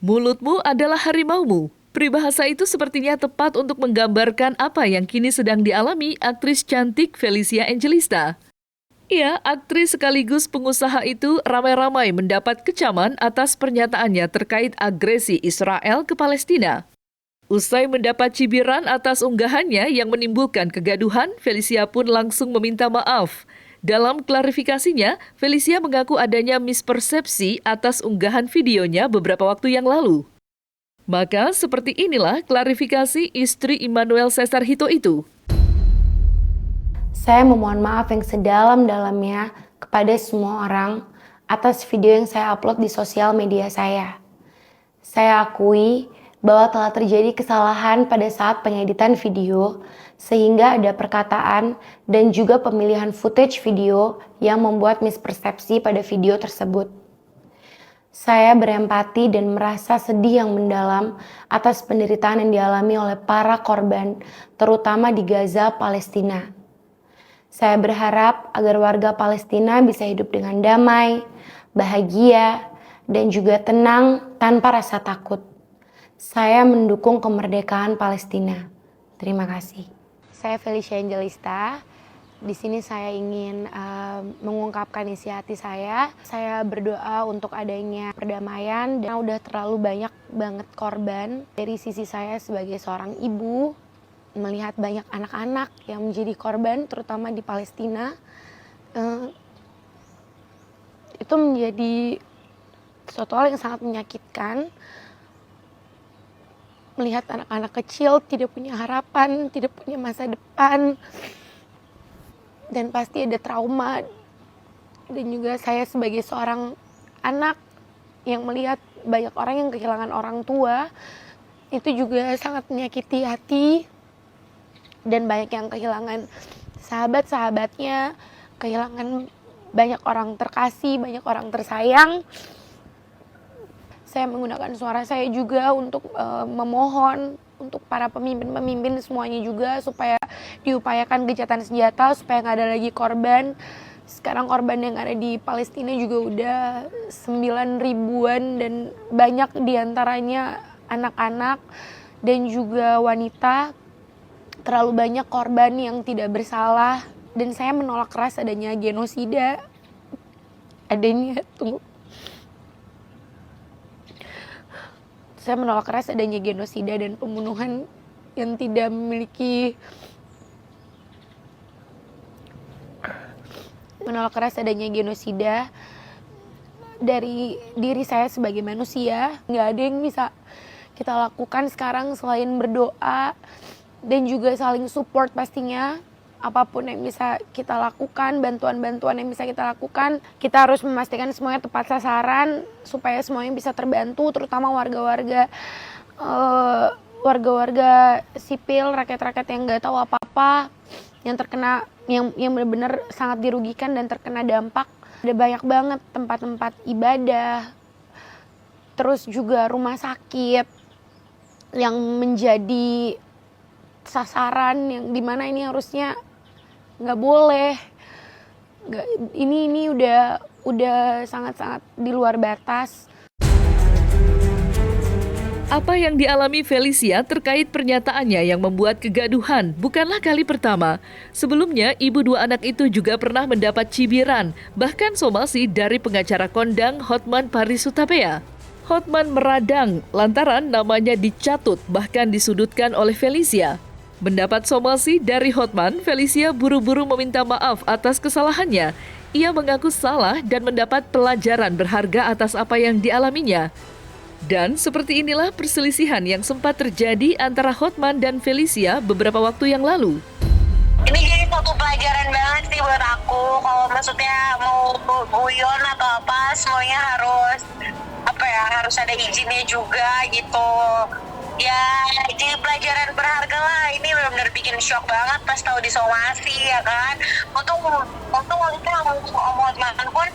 Mulutmu adalah harimaumu. Peribahasa itu sepertinya tepat untuk menggambarkan apa yang kini sedang dialami aktris cantik Felicia Angelista. Ya, aktris sekaligus pengusaha itu ramai-ramai mendapat kecaman atas pernyataannya terkait agresi Israel ke Palestina. Usai mendapat cibiran atas unggahannya yang menimbulkan kegaduhan, Felicia pun langsung meminta maaf. Dalam klarifikasinya, Felicia mengaku adanya mispersepsi atas unggahan videonya beberapa waktu yang lalu. Maka seperti inilah klarifikasi istri Immanuel Cesar Hito itu. Saya memohon maaf yang sedalam-dalamnya kepada semua orang atas video yang saya upload di sosial media saya. Saya akui bahwa telah terjadi kesalahan pada saat pengeditan video, sehingga ada perkataan dan juga pemilihan footage video yang membuat mispersepsi pada video tersebut. Saya berempati dan merasa sedih yang mendalam atas penderitaan yang dialami oleh para korban, terutama di Gaza, Palestina. Saya berharap agar warga Palestina bisa hidup dengan damai, bahagia, dan juga tenang tanpa rasa takut. Saya mendukung kemerdekaan Palestina. Terima kasih. Saya Felicia Angelista. Di sini saya ingin mengungkapkan isi hati saya. Saya berdoa untuk adanya perdamaian dan udah terlalu banyak banget korban. Dari sisi saya sebagai seorang ibu, melihat banyak anak-anak yang menjadi korban, terutama di Palestina, itu menjadi suatu hal yang sangat menyakitkan. Melihat anak-anak kecil tidak punya harapan, tidak punya masa depan, dan pasti ada trauma. Dan juga saya sebagai seorang anak yang melihat banyak orang yang kehilangan orang tua, itu juga sangat menyakiti hati. Dan banyak yang kehilangan sahabat-sahabatnya, kehilangan banyak orang terkasih, banyak orang tersayang. Saya menggunakan suara saya juga untuk memohon untuk para pemimpin-pemimpin semuanya juga supaya diupayakan gencatan senjata supaya nggak ada lagi korban. Sekarang korban yang ada di Palestina juga udah 9 ribuan dan banyak diantaranya anak-anak dan juga wanita. Terlalu banyak korban yang tidak bersalah dan saya menolak keras adanya genosida. Saya menolak keras adanya genosida dan pembunuhan yang tidak memiliki, menolak keras adanya genosida dari diri saya sebagai manusia. Nggak ada yang bisa kita lakukan sekarang selain berdoa dan juga saling support pastinya. Apapun yang bisa kita lakukan, bantuan-bantuan yang bisa kita lakukan, kita harus memastikan semuanya tepat sasaran supaya semuanya bisa terbantu, terutama warga-warga sipil, rakyat-rakyat yang nggak tahu apa-apa, yang terkena, yang benar-benar sangat dirugikan dan terkena dampak. Ada banyak banget tempat-tempat ibadah, terus juga rumah sakit yang menjadi sasaran yang dimana ini harusnya nggak boleh. Ini udah sangat-sangat di luar batas. Apa yang dialami Felicia terkait pernyataannya yang membuat kegaduhan bukanlah kali pertama. Sebelumnya, ibu dua anak itu juga pernah mendapat cibiran, bahkan somasi dari pengacara kondang Hotman Paris Hutapea. Hotman meradang lantaran namanya dicatut bahkan disudutkan oleh Felicia. Mendapat somasi dari Hotman, Felicia buru-buru meminta maaf atas kesalahannya. Ia mengaku salah dan mendapat pelajaran berharga atas apa yang dialaminya. Dan seperti inilah perselisihan yang sempat terjadi antara Hotman dan Felicia beberapa waktu yang lalu. Ini jadi satu pelajaran banget sih buat aku. Kalau maksudnya mau guyon atau apa, semuanya harus ada izinnya juga gitu. Ya, jadi pelajaran berharga lah. Ini benar-benar bikin shock banget pas tahu disomasi, ya kan. Untung waktu itu Om Hotman pun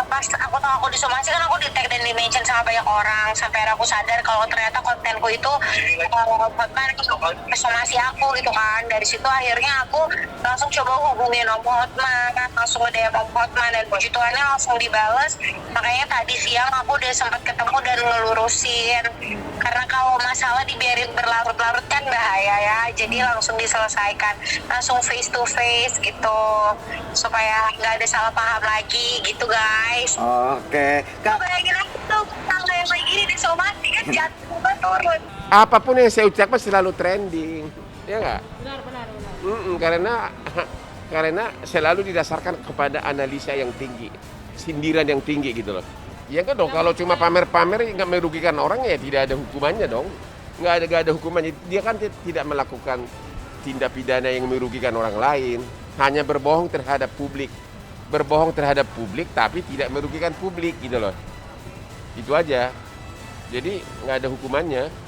pas aku tahu aku disomasi kan aku di tag dan di mention sama banyak orang sampai akhirnya aku sadar kalau ternyata kontenku itu Hotman somasi aku gitu kan. Dari situ akhirnya aku langsung coba hubungin Om Hotman, langsung nge-DM Om Hotman, dan puji Tuhannya langsung dibales. Makanya tadi siang aku udah sempat ketemu dan ngelurusin, karena kalau masalah dibiarin berlarut-larut kan bahaya ya, jadi langsung diselesaikan, langsung face to face gitu, supaya nggak ada salah paham lagi gitu guys. Oke, Kak, Bayangin aku tuh tangga yang kayak gini disomasi kan jatuh turun. apapun yang saya ucapkan selalu trending, ya nggak? Benar. Karena selalu didasarkan kepada analisa yang tinggi, sindiran yang tinggi gitu loh. Ya kan dong, kalau cuma pamer-pamer nggak merugikan orang ya tidak ada hukumannya dong. Nggak ada hukumannya. Dia kan tidak melakukan tindak pidana yang merugikan orang lain, hanya berbohong terhadap publik. Berbohong terhadap publik tapi tidak merugikan publik gitu loh. Itu aja. Jadi nggak ada hukumannya.